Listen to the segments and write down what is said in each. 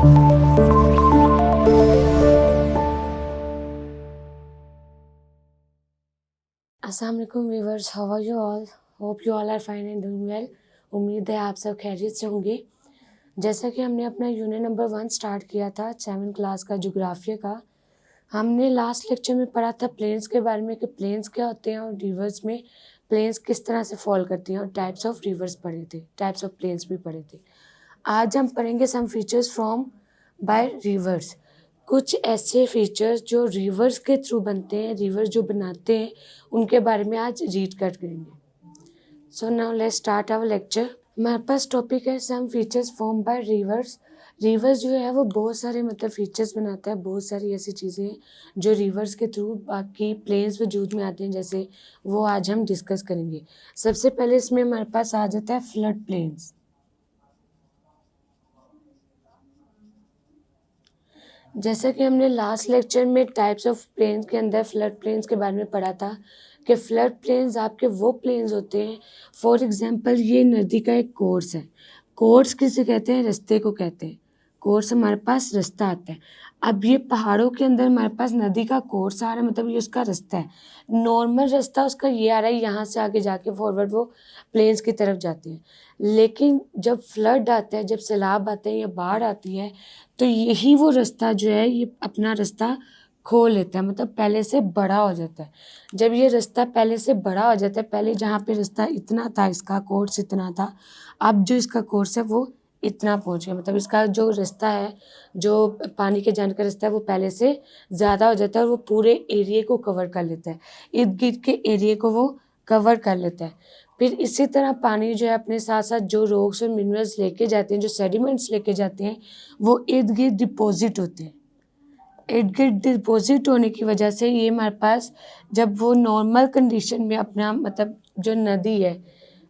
अस्सलाम वालेकुम viewers, how are you all? Hope you all are fine and doing well. उम्मीद है आप सब खैरियत से होंगे। जैसा कि हमने अपना यूनिट नंबर 1 स्टार्ट किया था 7th क्लास का ज्योग्राफिया का, हमने लास्ट लेक्चर में पढ़ा था प्लेन्स के बारे में कि प्लेन्स क्या होते हैं और रिवर्स में प्लेन्स किस तरह से फॉल करती हैं, और टाइप्स ऑफ रिवर्स पढ़े थे, टाइप्स ऑफ प्लेन्स भी पढ़े थे। आज हम पढ़ेंगे some features from by rivers. कुछ ऐसे फीचर्स जो रिवर्स के थ्रू बनते हैं, रिवर्स जो बनाते हैं, उनके बारे में आज रीड कर करेंगे। So now let's start our lecture. हमारे पास टॉपिक है some features form by rivers. Rivers जो है वो बहुत सारे फीचर्स बनाता है, बहुत सारी ऐसी चीज़ें हैं जो रिवर्स के थ्रू बाकी प्लेन्स वजूद में आते हैं, जैसे वो आज हम डिस्कस करेंगे। सबसे पहले इसमें हमारे पास आ जाता है फ्लड प्लेन्स। जैसा कि हमने लास्ट लेक्चर में टाइप्स ऑफ प्लेन्स के अंदर फ्लड प्लेन्स के बारे में पढ़ा था कि फ्लड प्लेन्स आपके वो प्लेन्स होते हैं, फॉर एग्जांपल ये नदी का एक कोर्स है। कोर्स किसे कहते हैं? रास्ते को कहते हैं। कोर्स हमारे पास रास्ता आता है। अब ये पहाड़ों के अंदर हमारे पास नदी का कोर्स आ रहा है, मतलब ये उसका रास्ता है। नॉर्मल रास्ता उसका ये आ रहा है, यहाँ से आगे जाके फॉरवर्ड वो प्लेन्स की तरफ जाते हैं। लेकिन जब फ्लड आता है, जब सैलाब आते हैं या बाढ़ आती है, तो यही वो रास्ता जो है ये अपना रास्ता खो लेता है, मतलब पहले से बड़ा हो जाता है। जब ये रास्ता पहले से बड़ा हो जाता है, पहले जहाँ पे रास्ता इतना था, इसका कोर्स इतना था, अब जो इसका कोर्स है वो इतना पहुँच गया, मतलब इसका जो रास्ता है, जो पानी के जाने का रास्ता है, वो पहले से ज़्यादा हो जाता है और वो पूरे एरिए को कवर कर लेता है, इर्द गिर्द के एरिए को वो कवर कर लेता है। फिर इसी तरह पानी जो है अपने साथ साथ जो रॉक्स और मिनरल्स लेके जाते हैं, जो सेडिमेंट्स लेके जाते हैं, वो इर्द गिर्द डिपॉजिट होते हैं। इर्द गिर्द डिपॉजिट होने की वजह से ये हमारे पास जब वो नॉर्मल कंडीशन में अपना जो नदी है,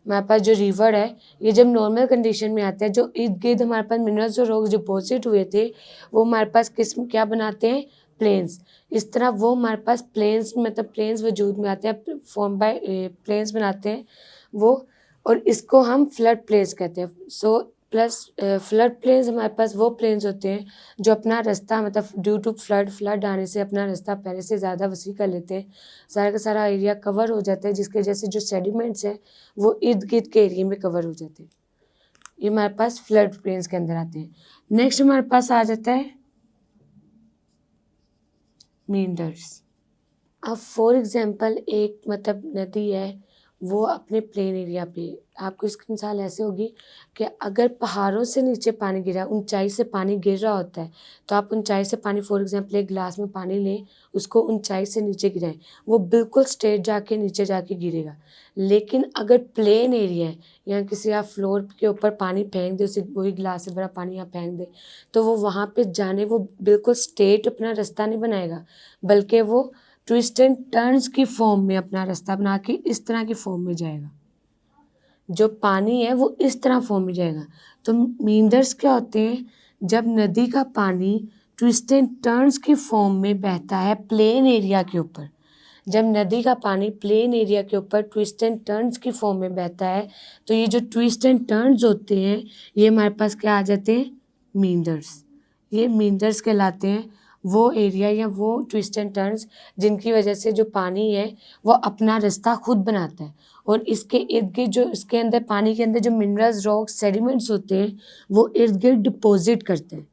हमारे पास जो रिवर है, ये जब नॉर्मल कंडीशन में आता है, जो इर्द गिर्द हमारे पास मिनरल्स और रॉक्स डिपॉजिट हुए थे, वो हमारे पास क्या बनाते हैं? प्लेन्स। इस तरह वो हमारे पास प्लेन्स वजूद में आते हैं, फॉर्म बाय प्लेन्स बनाते हैं वो, और इसको हम फ्लड प्लेन्स कहते हैं। सो प्लस फ्लड प्लेन्स हमारे पास वो प्लेन्स होते हैं जो अपना रास्ता ड्यू टू फ्लड आने से अपना रास्ता पहले से ज़्यादा वसी कर लेते हैं, सारा का सारा एरिया कवर हो जाता है, जिसकी वजह से जो सेडिमेंट्स हैं वो इर्द गिर्द के एरिया में कवर हो जाते हैं। ये हमारे पास फ्लड प्लेन्स के अंदर आते हैं। नेक्स्ट हमारे पास आ जाता है मींडर्स। अब फॉर एग्जांपल एक नदी है, वो अपने प्लेन एरिया पे, आपको इसकी मिसाल ऐसे होगी कि अगर पहाड़ों से नीचे पानी गिरा, ऊंचाई से पानी गिर रहा होता है, तो आप ऊंचाई से पानी, फॉर एग्जांपल एक गिलास में पानी लें, उसको ऊंचाई से नीचे गिराएं, वो बिल्कुल स्ट्रेट जाके नीचे जाके गिरेगा। लेकिन अगर प्लेन एरिया है, या किसी आप फ्लोर के ऊपर पानी फेंक दे, उसे वही गिलास से भरा पानी आप फेंक दे, तो वो वहाँ पे जाने वो बिल्कुल स्ट्रेट अपना रास्ता नहीं बनाएगा, बल्कि वो ट्विस्ट एंड टर्न्स की फॉर्म में अपना रास्ता बना के इस तरह की फॉर्म में जाएगा। जो पानी है वो इस तरह फॉर्म में जाएगा। तो मींडर्स क्या होते हैं? जब नदी का पानी ट्विस्ट एंड टर्न्स की फॉर्म में बहता है प्लेन एरिया के ऊपर, जब नदी का पानी प्लेन एरिया के ऊपर ट्विस्ट एंड टर्न्स की फॉर्म में बहता है, तो ये जो ट्विस्ट एंड टर्न्स होते हैं, ये हमारे पास क्या आ जाते हैं? मींडर्स। ये मींडर्स कहलाते हैं, वो एरिया या वो ट्विस्ट एंड टर्न्स जिनकी वजह से जो पानी है वो अपना रास्ता खुद बनाता है, और इसके इर्द गिर्द जो इसके अंदर पानी के अंदर जो मिनरल्स, रॉक्स, सेडिमेंट्स होते हैं, वो इर्द गिर्द डिपॉजिट करते हैं।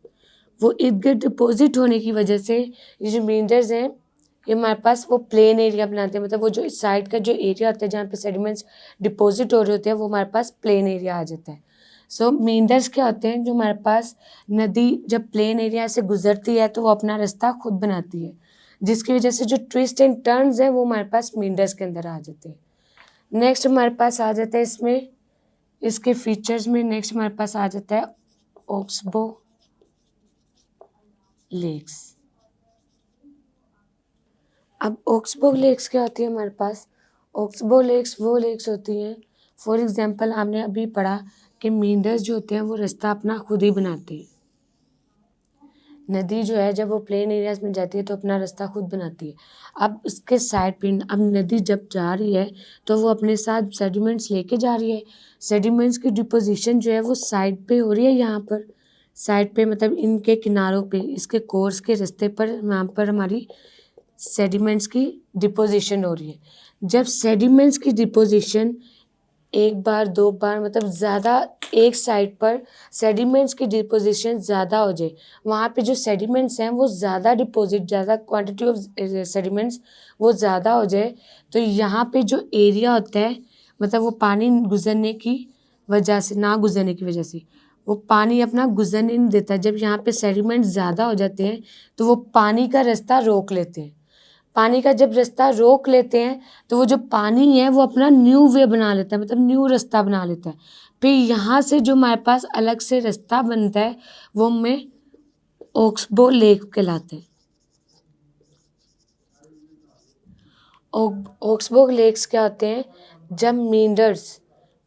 वो इर्द गिर्द डिपॉजिट होने की वजह से ये जो मींडर्स हैं, ये हमारे पास वो प्लेन एरिया बनाते हैं, मतलब वो जो इस साइड का जो एरिया होता है जहाँ पे सेडिमेंट्स डिपॉजिट हो रहे होते हैं, वो हमारे पास प्लेन एरिया आ जाता है। सो मींडर्स क्या होते हैं? जो हमारे पास नदी जब प्लेन एरिया से गुजरती है तो वो अपना रास्ता खुद बनाती है, जिसकी वजह से जो ट्विस्ट एंड टर्न्स हैं वो हमारे पास मींडर्स के अंदर आ जाते हैं। नेक्स्ट हमारे पास आ जाता है इसमें, इसके फीचर्स में नेक्स्ट हमारे पास आ जाता है ऑक्सबो लेक्स। अब ऑक्सबो लेक्स क्या होती है हमारे पास? ऑक्सबो लेक्स वो लेक्स होती हैं, फॉर एग्जांपल आपने अभी पढ़ा कि मींडर्स जो होते हैं वो रास्ता अपना खुद ही बनाते हैं। नदी जो है जब वो प्लेन एरियाज में जाती है तो अपना रास्ता खुद बनाती है। अब उसके साइड पे, अब नदी जब जा रही है तो वो अपने साथ सेडिमेंट्स लेके जा रही है। सेडिमेंट्स की डिपोजिशन जो है वो साइड पे हो रही है, यहाँ पर साइड पे मतलब इनके किनारों पे इसके कोर्स के रास्ते पर वहाँ पर हमारी सेडिमेंट्स की डिपोजिशन हो रही है। जब सेडिमेंट्स की डिपोजिशन एक बार दो बार मतलब ज़्यादा एक साइड पर सेडिमेंट्स की डिपोजिशन ज़्यादा हो जाए, वहाँ पे जो सेडिमेंट्स हैं वो ज़्यादा डिपॉजिट, ज़्यादा क्वांटिटी ऑफ सेडिमेंट्स वो ज़्यादा हो जाए, तो यहाँ पे जो एरिया होता है मतलब वो पानी गुजरने की वजह से, ना गुजरने की वजह से वो पानी अपना गुजरने नहीं देता। जब यहाँ पे सेडिमेंट ज़्यादा हो जाते हैं तो वो पानी का रास्ता रोक लेते हैं। पानी का जब रास्ता रोक लेते हैं तो वो जो पानी है वो अपना न्यू वे बना लेता है, मतलब न्यू रास्ता बना लेता है। फिर यहाँ से जो हमारे पास अलग से रास्ता बनता है वो हमें ऑक्सबो लेक कहलाते हैं। ऑक्सबो लेक्स क्या होते हैं? जब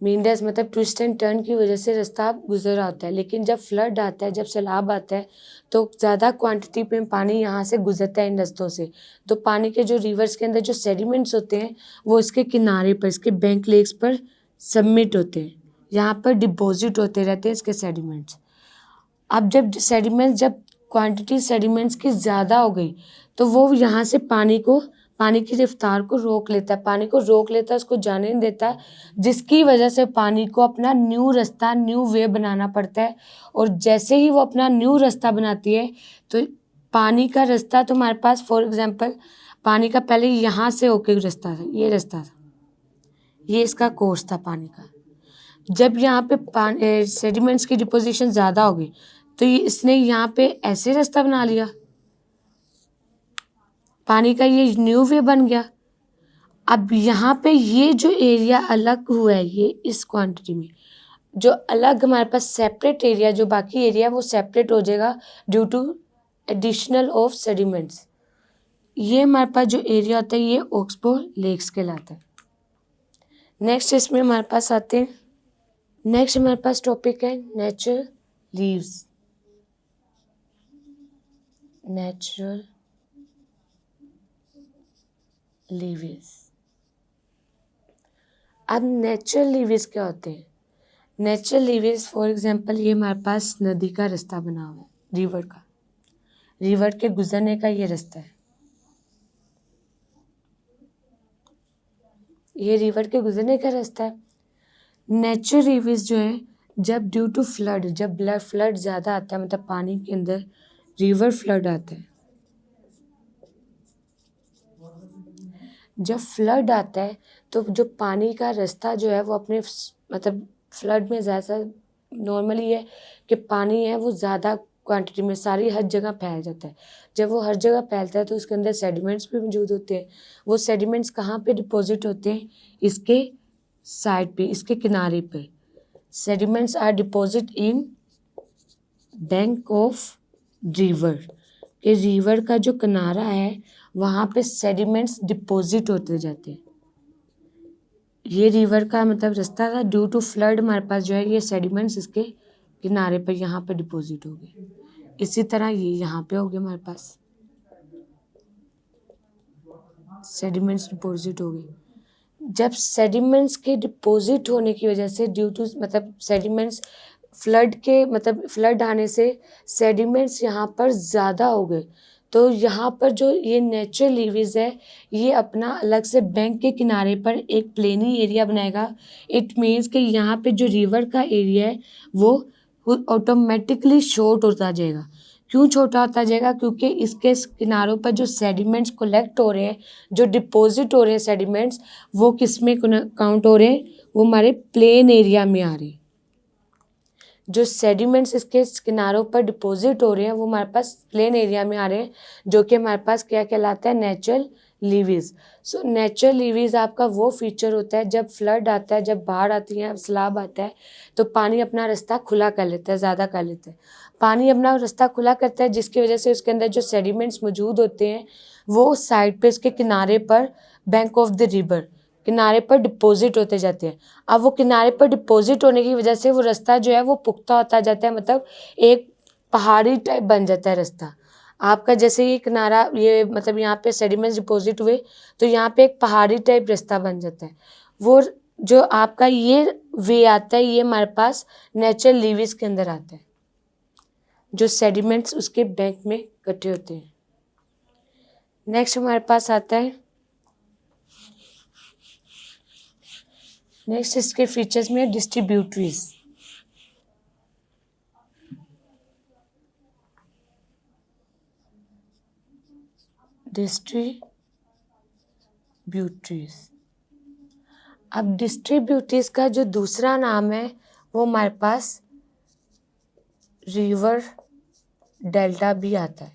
मींडर्स मतलब ट्विस्ट एंड टर्न की वजह से रास्ता गुजर आता है, लेकिन जब फ्लड आता है, जब सैलाब आता है तो ज़्यादा क्वांटिटी में पानी यहाँ से गुजरता है इन रास्तों से। तो पानी के जो रिवर्स के अंदर जो सेडिमेंट्स होते हैं वो इसके किनारे पर, इसके बैंक लेक्स पर सबमिट होते हैं, यहाँ पर डिपॉजिट होते रहते हैं इसके सेडिमेंट्स। अब जब क्वांटिटी सेडिमेंट्स की ज़्यादा हो गई तो वो यहाँ से पानी की रफ्तार को रोक लेता है, पानी को रोक लेता है, उसको जाने नहीं देता, जिसकी वजह से पानी को अपना न्यू रास्ता, न्यू वे बनाना पड़ता है। और जैसे ही वो अपना न्यू रास्ता बनाती है तो पानी का रास्ता तो हमारे पास, फॉर एग्जांपल पानी का पहले यहाँ से होके रास्ता था, ये रास्ता था, ये इसका कोर्स था पानी का। जब यहाँ पे सेडिमेंट्स की डिपोजिशन ज़्यादा हो गई तो इसने यहाँ पे ऐसे रास्ता बना लिया, पानी का ये न्यू वे बन गया। अब यहाँ पे ये जो एरिया अलग हुआ है, ये इस क्वांटिटी में जो अलग हमारे पास सेपरेट एरिया, जो बाकी एरिया वो सेपरेट हो जाएगा due to additional of sediments. ये हमारे पास जो एरिया होता है ये ऑक्सबो लेक्स कहलाता है। नेक्स्ट इसमें हमारे पास आते हैं, नेक्स्ट हमारे पास टॉपिक है नेचुरल लीव्स। Natural leaves. अब नेचुरल लीव्स क्या होते हैं? नेचुरल लीव्स फॉर एग्जांपल ये हमारे पास नदी का रास्ता बना हुआ है, रिवर के गुजरने का ये रास्ता है, ये रिवर के गुजरने का रास्ता है। नेचुरल लीव्स जो है जब ड्यू टू फ्लड, जब फ्लड ज़्यादा आता है, मतलब पानी के अंदर रिवर फ्लड आता है, जब फ्लड आता है तो जो पानी का रास्ता जो है वो अपने मतलब फ्लड में ज़्यादा नॉर्मली है कि पानी है वो ज़्यादा क्वांटिटी में सारी हर जगह फैल जाता है। जब वो हर जगह फैलता है तो उसके अंदर सेडिमेंट्स भी मौजूद होते हैं। वो सेडिमेंट्स कहाँ पे डिपॉजिट होते हैं? इसके साइड पे, इसके किनारे पे। Sediments are deposit in bank of river, कि रिवर का जो किनारा है वहाँ पे सेडिमेंट्स डिपॉजिट होते जाते हैं। ये रिवर का मतलब रास्ता था, ड्यू टू फ्लड हमारे पास जो है ये सेडिमेंट्स इसके किनारे पर यहाँ पे डिपॉजिट हो गए। इसी तरह ये यहाँ पे हो गया, हमारे पास सेडिमेंट्स डिपॉजिट हो गए। जब सेडिमेंट्स के डिपॉजिट होने की वजह से ड्यू टू मतलब सेडिमेंट्स फ्लड आने से सेडिमेंट्स यहाँ पर ज़्यादा हो गए, तो यहाँ पर जो ये नेचुरल लीव्स है ये अपना अलग से बैंक के किनारे पर एक प्लेनी एरिया बनाएगा। इट मीन्स कि यहाँ पे जो रिवर का एरिया है वो ऑटोमेटिकली शॉर्ट होता जाएगा। क्यों छोटा होता जाएगा? क्योंकि इसके किनारों पर जो सेडिमेंट्स कलेक्ट हो रहे हैं, जो डिपॉजिट हो रहे हैं सेडिमेंट्स, वो किस में काउंट हो रहे हैं? वो हमारे प्लेन एरिया में आ रहे हैं। जो सेडिमेंट्स इसके किनारों पर डिपॉजिट हो रहे हैं वो हमारे पास प्लेन एरिया में आ रहे हैं, जो कि हमारे पास क्या कहलाता है? Natural leaves. So natural leaves आपका वो फीचर होता है जब फ्लड आता है, जब बाढ़ आती है, सैलाब आता है तो पानी अपना रास्ता खुला कर लेता है, ज़्यादा कर लेता है। पानी अपना रास्ता खुला करता है जिसकी वजह से उसके अंदर जो सेडिमेंट्स मौजूद होते हैं वो साइड पे उसके किनारे पर बैंक ऑफ द रिवर किनारे पर डिपॉजिट होते जाते हैं। अब वो किनारे पर डिपॉजिट होने की वजह से वो रास्ता जो है वो पुख्ता होता जाता है, मतलब एक पहाड़ी टाइप बन जाता है रास्ता आपका। जैसे ये किनारा ये मतलब यहाँ पे सेडिमेंट्स डिपॉजिट हुए तो यहाँ पे एक पहाड़ी टाइप रास्ता बन जाता है। वो जो आपका ये वे आता है ये हमारे पास नेचुरल लीव्स के अंदर आता है। जो सेडिमेंट्स उसके बैंक में इकट्ठे होते हैं। नेक्स्ट हमारे पास आता है, नेक्स्ट इसके फीचर्स में डिस्ट्रीब्यूटरीज। डिस्ट्रीब्यूटरीज, अब डिस्ट्रीब्यूटरीज का जो दूसरा नाम है वो हमारे पास रिवर डेल्टा भी आता है।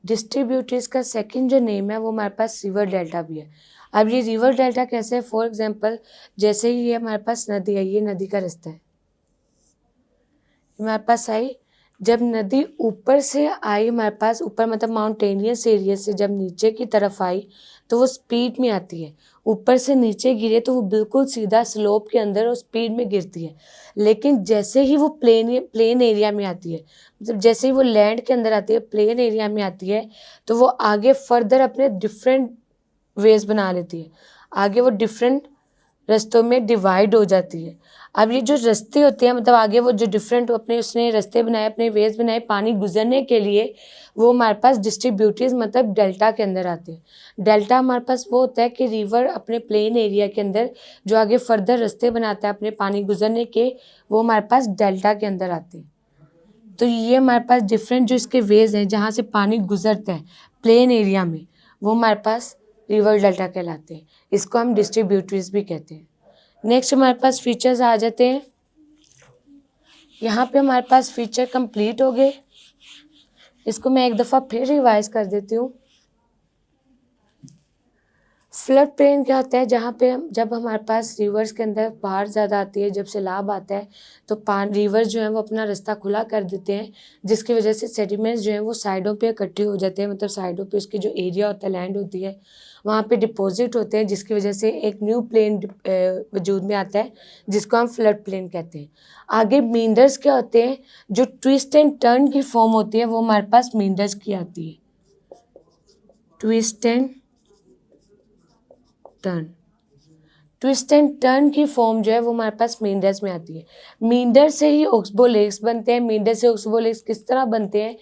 डिस्ट्रीब्यूटरीज का सेकंड जो नेम है वो हमारे पास रिवर डेल्टा भी है। अब ये रिवर डेल्टा कैसे है, फॉर एग्जांपल जैसे ही ये हमारे पास नदी है, ये नदी का रास्ता है, हमारे पास आई, जब नदी ऊपर से आई हमारे पास, ऊपर मतलब माउंटेनियस एरिया से जब नीचे की तरफ आई तो वो स्पीड में आती है। ऊपर से नीचे गिरे तो वो बिल्कुल सीधा स्लोप के अंदर और स्पीड में गिरती है। लेकिन जैसे ही वो प्लेन एरिया में आती है, मतलब जैसे ही वो लैंड के अंदर आती है, प्लेन एरिया में आती है, तो वो आगे फर्दर अपने डिफरेंट वेज बना लेती है। आगे वो डिफरेंट रास्तों में डिवाइड हो जाती है। अब ये जो रास्ते होते हैं, मतलब आगे वो जो डिफरेंट अपने उसने रास्ते बनाए, अपने वेज बनाए पानी गुजरने के लिए, वो हमारे पास डिस्ट्रीब्यूटरीज मतलब डेल्टा के अंदर आते हैं। डेल्टा हमारे पास वो होता है कि रिवर अपने प्लेन एरिया के अंदर जो आगे फर्दर रास्ते बनाता है अपने पानी गुजरने के, वो हमारे पास डेल्टा के अंदर आते हैं। तो ये हमारे पास डिफरेंट जो इसके वेज हैं जहाँ से पानी गुजरता है प्लेन एरिया में, वो हमारे पास रिवर डेल्टा कहलाते हैं। इसको हम डिस्ट्रीब्यूटरीज भी कहते हैं। नेक्स्ट हमारे पास फीचर्स आ जाते हैं। यहाँ पे हमारे पास फीचर कंप्लीट हो गए। इसको मैं एक दफ़ा फिर रिवाइज कर देती हूँ। फ्लड प्लेन क्या होता है, जहाँ पे जब हमारे पास रिवर्स के अंदर बाढ़ ज़्यादा आती है, जब सैलाब आता है, तो रिवर्स जो है वो अपना रास्ता खुला कर देते हैं, जिसकी वजह से सेडिमेंट्स जो हैं वो साइडों पे इकट्ठे हो जाते हैं। मतलब साइडों पे उसकी जो एरिया होता है, लैंड होती है, वहाँ पे डिपॉजिट होते हैं, जिसकी वजह से एक न्यू प्लेन वजूद में आता है, जिसको हम फ्लड प्लेन कहते हैं। आगे मींडर्स क्या होते हैं, जो ट्विस्ट एंड टर्न की फॉर्म होती है, वो हमारे पास मींडर्स की आती है। ट्विस्ट एंड टर्न की फॉर्म जो है वो हमारे पास मींडर्स में आती है। मींडर से ही ऑक्सबो लेक्स बनते हैं। मींडर से ऑक्सबो लेक्स किस तरह बनते हैं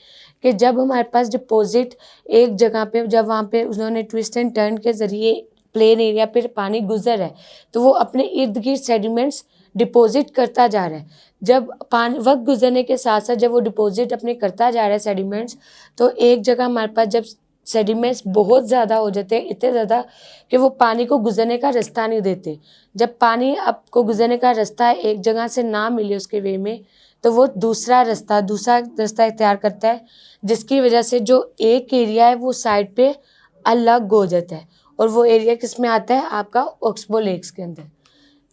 कि जब हमारे पास डिपॉजिट एक जगह पे, जब वहाँ पे उन्होंने ट्विस्ट एंड टर्न के ज़रिए प्लेन एरिया पे पानी गुजर है, तो वो अपने इर्द गिर्द सेडिमेंट्स डिपॉजिट करता जा रहा है। जब पानी वक्त गुजरने के साथ साथ जब वो डिपॉजिट अपने करता जा रहा है सेडिमेंट्स, तो एक जगह हमारे पास जब सेडिमेंट्स बहुत ज़्यादा हो जाते हैं, इतने ज़्यादा कि वो पानी को गुजरने का रास्ता नहीं देते। जब पानी आपको गुजरने का रास्ता एक जगह से ना मिले उसके वे में, तो वो दूसरा रास्ता इख्तियार करता है, जिसकी वजह से जो एक एरिया है वो साइड पे अलग हो जाता है। और वो एरिया किस में आता है, आपका ऑक्सबो लेक्स के अंदर।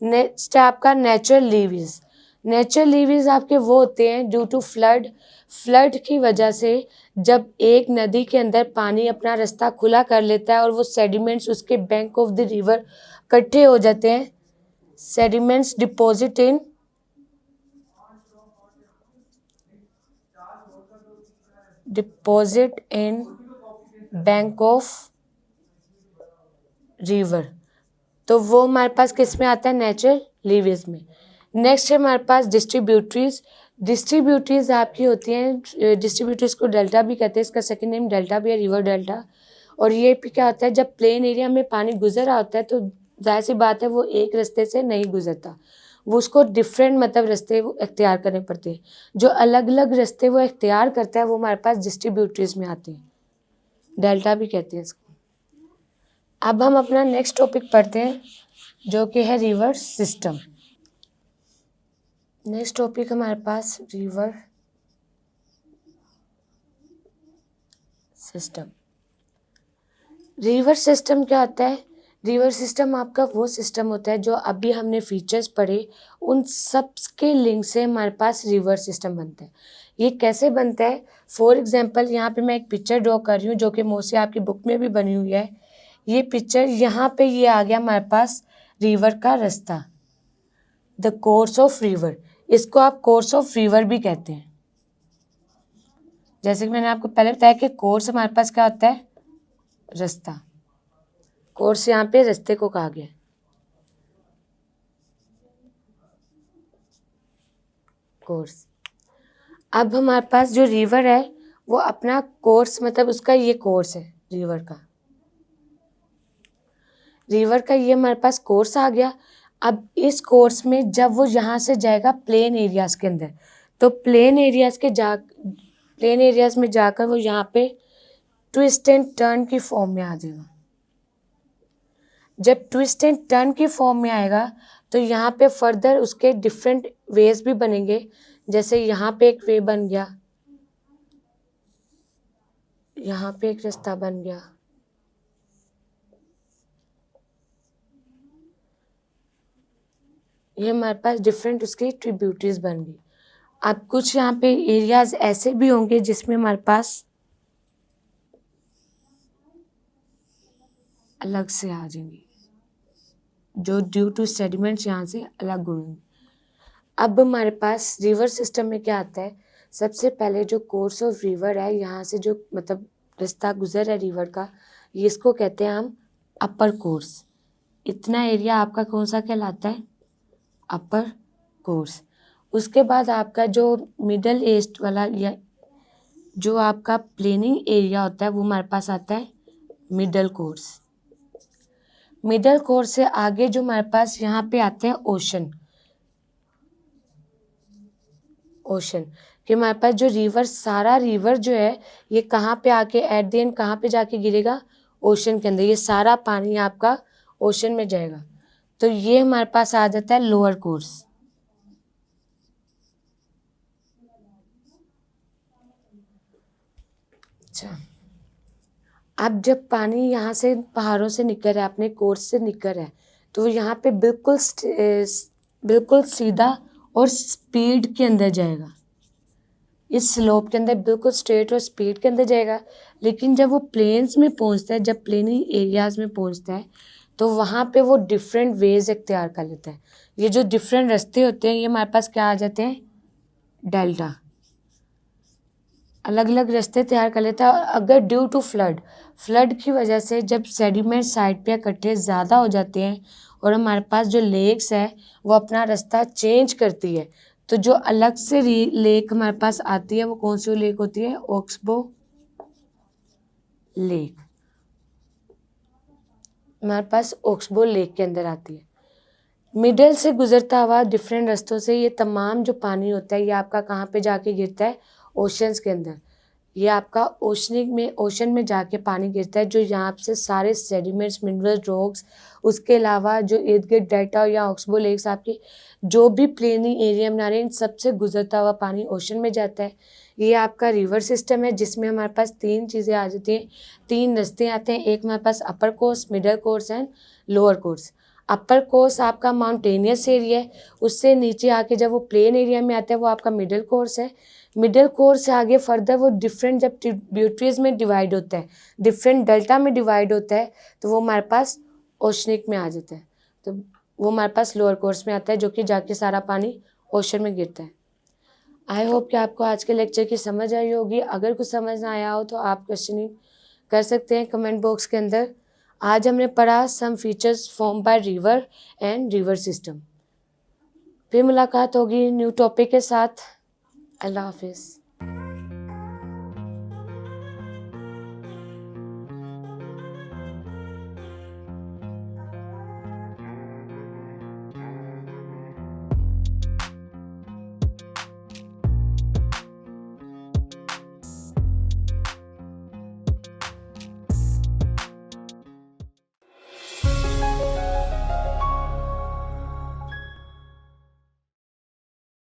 नेक्स्ट है आपका नेचुरल लीवीज। नेचुरल लीवीज आपके वो होते हैं ड्यू टू फ्लड की वजह से जब एक नदी के अंदर पानी अपना रास्ता खुला कर लेता है और वो सेडिमेंट्स उसके बैंक ऑफ द रिवर इकट्ठे हो जाते हैं। Sediments deposit in bank of river, तो वो हमारे पास किस में आता है, नेचुरल लीवेज में। नेक्स्ट है हमारे पास डिस्ट्रीब्यूटरीज आपकी होती हैं। डिस्ट्रीब्यूटरीज को डेल्टा भी कहते हैं, इसका सेकंड नेम डेल्टा भी है, रिवर डेल्टा। और ये भी क्या होता है, जब प्लेन एरिया में पानी गुजर रहा होता है तो जाहिर सी बात है वो एक रास्ते से नहीं गुजरता, वो उसको डिफरेंट मतलब रास्ते वो इख्तियार करने पड़ते हैं। जो अलग अलग रास्ते वो इख्तियार करता है वो हमारे पास डिस्ट्रीब्यूटरीज में आते हैं, डेल्टा भी कहते हैं इसको। अब हम अपना नेक्स्ट टॉपिक पढ़ते हैं जो कि है रिवर सिस्टम। नेक्स्ट टॉपिक हमारे पास रिवर सिस्टम। रिवर सिस्टम क्या होता है, रिवर सिस्टम आपका वो सिस्टम होता है जो अभी हमने फीचर्स पढ़े उन सब के लिंक से हमारे पास रिवर सिस्टम बनता है। ये कैसे बनता है, फॉर एग्जांपल यहाँ पे मैं एक पिक्चर ड्रॉ कर रही हूँ जो कि मोस्टली आपकी बुक में भी बनी हुई है। ये पिक्चर यहाँ पे ये आ गया हमारे पास रिवर का रास्ता, द कोर्स ऑफ रिवर। इसको आप कोर्स ऑफ रिवर भी कहते हैं। जैसे कि मैंने आपको पहले बताया कि कोर्स हमारे पास क्या होता है, रास्ता। कोर्स यहाँ पे रास्ते को कहा गया। कोर्स। अब हमारे पास जो रिवर है वो अपना कोर्स, मतलब उसका ये कोर्स है रिवर का। रिवर का ये हमारे पास कोर्स आ गया। अब इस कोर्स में जब वो यहाँ से जाएगा प्लेन एरियाज के अंदर, तो प्लेन एरियाज में जाकर वो यहाँ पे ट्विस्ट एंड टर्न की फॉर्म में आ जाएगा। जब ट्विस्ट एंड टर्न की फॉर्म में आएगा तो यहाँ पे फर्दर उसके डिफरेंट वेज भी बनेंगे। जैसे यहाँ पे एक वे बन गया, यहाँ पे एक रास्ता बन गया, ये हमारे पास डिफरेंट उसकी ट्रिब्यूटरीज बन गई। अब कुछ यहाँ पे एरियाज ऐसे भी होंगे जिसमें हमारे पास अलग से आ जाएंगी, जो ड्यू टू सेडिमेंट्स यहाँ से अलग होंगे। अब हमारे पास रिवर सिस्टम में क्या आता है, सबसे पहले जो कोर्स ऑफ रिवर है, यहाँ से जो मतलब रास्ता गुजर है रिवर का, ये इसको कहते हैं हम अपर कोर्स। इतना एरिया आपका कौन सा कहलाता है, अपर कोर्स। उसके बाद आपका जो मिडल ईस्ट वाला या जो आपका प्लेनिंग एरिया होता है वो हमारे पास आता है मिडल कोर्स। मिडल कोर्स से आगे जो हमारे पास यहाँ पे आते हैं ओशन कि हमारे पास जो रिवर, सारा रिवर जो है ये कहाँ पे आके एट द एंड कहाँ पे जाके गिरेगा, ओशन के अंदर। ये सारा पानी आपका ओशन में जाएगा, तो ये हमारे पास आ जाता है लोअर कोर्स। अच्छा, अब जब पानी यहाँ से पहाड़ों से निकल रहा है, अपने कोर्स से निकल रहा है, तो यहाँ पे बिल्कुल सीधा और स्पीड के अंदर जाएगा। इस स्लोप के अंदर बिल्कुल स्ट्रेट और स्पीड के अंदर जाएगा। लेकिन जब वो प्लेन्स में पहुँचता है, जब प्लेनिंग एरियाज में पहुँचता है, तो वहाँ पे वो डिफरेंट वेज इख्तियार कर लेता है। ये जो डिफरेंट रास्ते होते हैं ये हमारे पास क्या आ जाते हैं, डेल्टा। अलग अलग रास्ते तैयार कर लेता है। और अगर ड्यू टू फ्लड की वजह से जब सेडिमेंट साइड पे इकट्ठे ज़्यादा हो जाते हैं और हमारे पास जो लेक्स है वो अपना रास्ता चेंज करती है, तो जो अलग से लेक हमारे पास आती है वो कौन सी लेक होती है, ऑक्सबो लेक। हमारे पास ऑक्सबो लेक के अंदर आती है। मिडल से गुजरता हुआ डिफरेंट रास्तों से ये तमाम जो पानी होता है ये आपका कहाँ पे जाके गिरता है, ओशंस के अंदर। ये आपका ओशन में जाके पानी गिरता है, जो यहाँ से सारे सेडिमेंट्स, मिनरल रॉक्स, उसके अलावा जो इर्द गिर्द डेल्टा या ऑक्सबो लेक्स आपके जो भी प्लेनिंग एरिया में आ रहे हैं, इन सबसे गुजरता हुआ पानी ओशन में जाता है। ये आपका रिवर सिस्टम है जिसमें हमारे पास तीन चीज़ें आ जाती हैं, तीन रास्ते आते हैं। एक हमारे पास upper course, middle course and lower course. Upper course आपका माउंटेनियस एरिया है, उससे नीचे आके जब वो प्लेन एरिया में आता है वो आपका मिडल कोर्स है। मिडल कोर्स से आगे फर्दर वो डिफरेंट जब ट्रिब्यूटरीज में डिवाइड होता है, डिफरेंट डेल्टा में डिवाइड होता है, तो वो हमारे पास ओशनिक में आ जाता है। तो वो हमारे पास लोअर कोर्स में आता है, जो कि जाके सारा पानी ओशन में गिरता है। आई होप कि आपको आज के लेक्चर की समझ आई होगी। अगर कुछ समझ ना आया हो तो आप क्वेश्चनिंग कर सकते हैं कमेंट बॉक्स के अंदर। आज हमने पढ़ा some features form by river and river system. फिर मुलाकात होगी न्यू टॉपिक के साथ। अल्लाह हाफिज़।